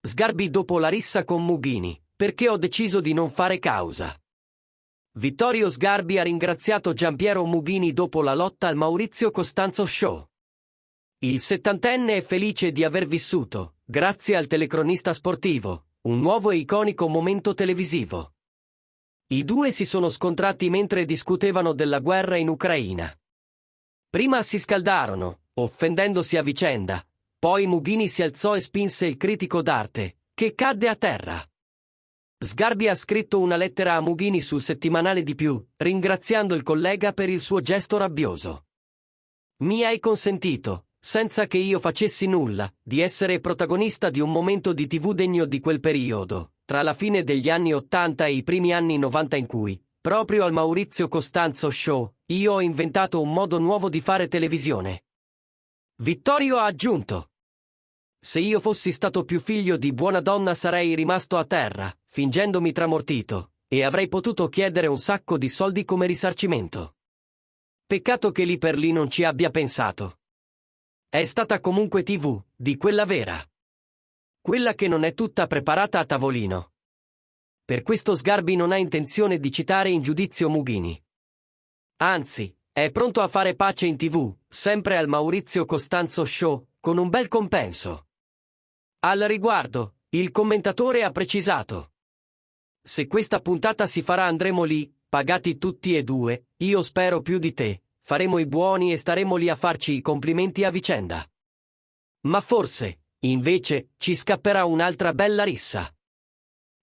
Sgarbi dopo la rissa con Mughini, perché ho deciso di non fare causa. Vittorio Sgarbi ha ringraziato Giampiero Mughini dopo la lotta al Maurizio Costanzo Show. Il settantenne è felice di aver vissuto, grazie al telecronista sportivo, un nuovo e iconico momento televisivo. I due si sono scontrati mentre discutevano della guerra in Ucraina. Prima si scaldarono, offendendosi a vicenda, poi Mughini si alzò e spinse il critico d'arte, che cadde a terra. Sgarbi ha scritto una lettera a Mughini sul settimanale Di Più, ringraziando il collega per il suo gesto rabbioso. Mi hai consentito, senza che io facessi nulla, di essere protagonista di un momento di TV degno di quel periodo, tra la fine degli anni 80 e i primi anni 90 in cui, proprio al Maurizio Costanzo Show, io ho inventato un modo nuovo di fare televisione. Vittorio ha aggiunto: se io fossi stato più figlio di buona donna sarei rimasto a terra, fingendomi tramortito, e avrei potuto chiedere un sacco di soldi come risarcimento. Peccato che lì per lì non ci abbia pensato. È stata comunque TV, di quella vera. Quella che non è tutta preparata a tavolino. Per questo Sgarbi non ha intenzione di citare in giudizio Mughini. Anzi, è pronto a fare pace in TV, sempre al Maurizio Costanzo Show, con un bel compenso. Al riguardo, il commentatore ha precisato: se questa puntata si farà andremo lì, pagati tutti e due, io spero più di te, faremo i buoni e staremo lì a farci i complimenti a vicenda. Ma forse, invece, ci scapperà un'altra bella rissa.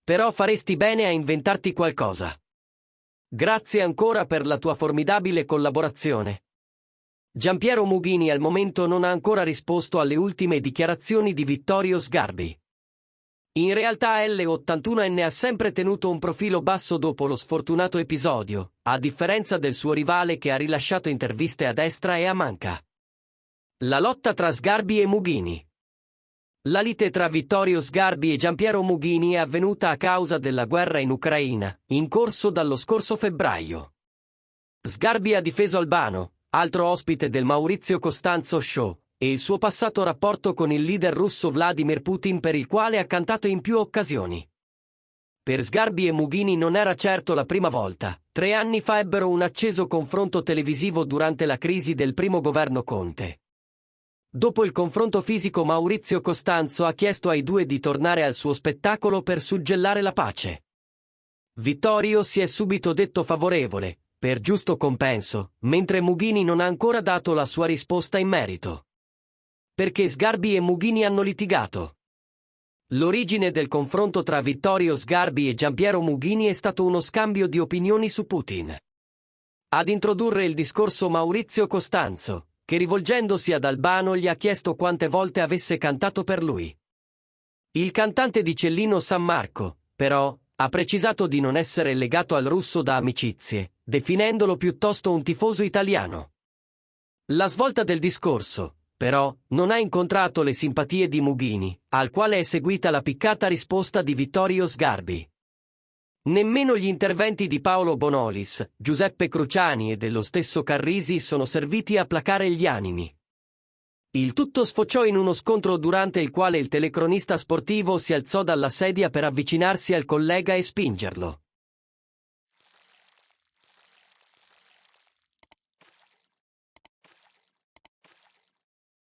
Però faresti bene a inventarti qualcosa. Grazie ancora per la tua formidabile collaborazione. Giampiero Mughini al momento non ha ancora risposto alle ultime dichiarazioni di Vittorio Sgarbi. In realtà L81enne ha sempre tenuto un profilo basso dopo lo sfortunato episodio, a differenza del suo rivale che ha rilasciato interviste a destra e a manca. La lotta tra Sgarbi e Mughini. La lite tra Vittorio Sgarbi e Giampiero Mughini è avvenuta a causa della guerra in Ucraina, in corso dallo scorso febbraio. Sgarbi ha difeso Albano, altro ospite del Maurizio Costanzo Show, e il suo passato rapporto con il leader russo Vladimir Putin, per il quale ha cantato in più occasioni. Per Sgarbi e Mughini non era certo la prima volta. 3 anni fa ebbero un acceso confronto televisivo durante la crisi del primo governo Conte. Dopo il confronto fisico Maurizio Costanzo ha chiesto ai due di tornare al suo spettacolo per suggellare la pace. Vittorio si è subito detto favorevole, per giusto compenso, mentre Mughini non ha ancora dato la sua risposta in merito. Perché Sgarbi e Mughini hanno litigato? L'origine del confronto tra Vittorio Sgarbi e Giampiero Mughini è stato uno scambio di opinioni su Putin. Ad introdurre il discorso Maurizio Costanzo, che rivolgendosi ad Albano gli ha chiesto quante volte avesse cantato per lui. Il cantante di Cellino San Marco, però, ha precisato di non essere legato al russo da amicizie, definendolo piuttosto un tifoso italiano. La svolta del discorso, però, non ha incontrato le simpatie di Mughini, al quale è seguita la piccata risposta di Vittorio Sgarbi. Nemmeno gli interventi di Paolo Bonolis, Giuseppe Cruciani e dello stesso Carrisi sono serviti a placare gli animi. Il tutto sfociò in uno scontro durante il quale il telecronista sportivo si alzò dalla sedia per avvicinarsi al collega e spingerlo.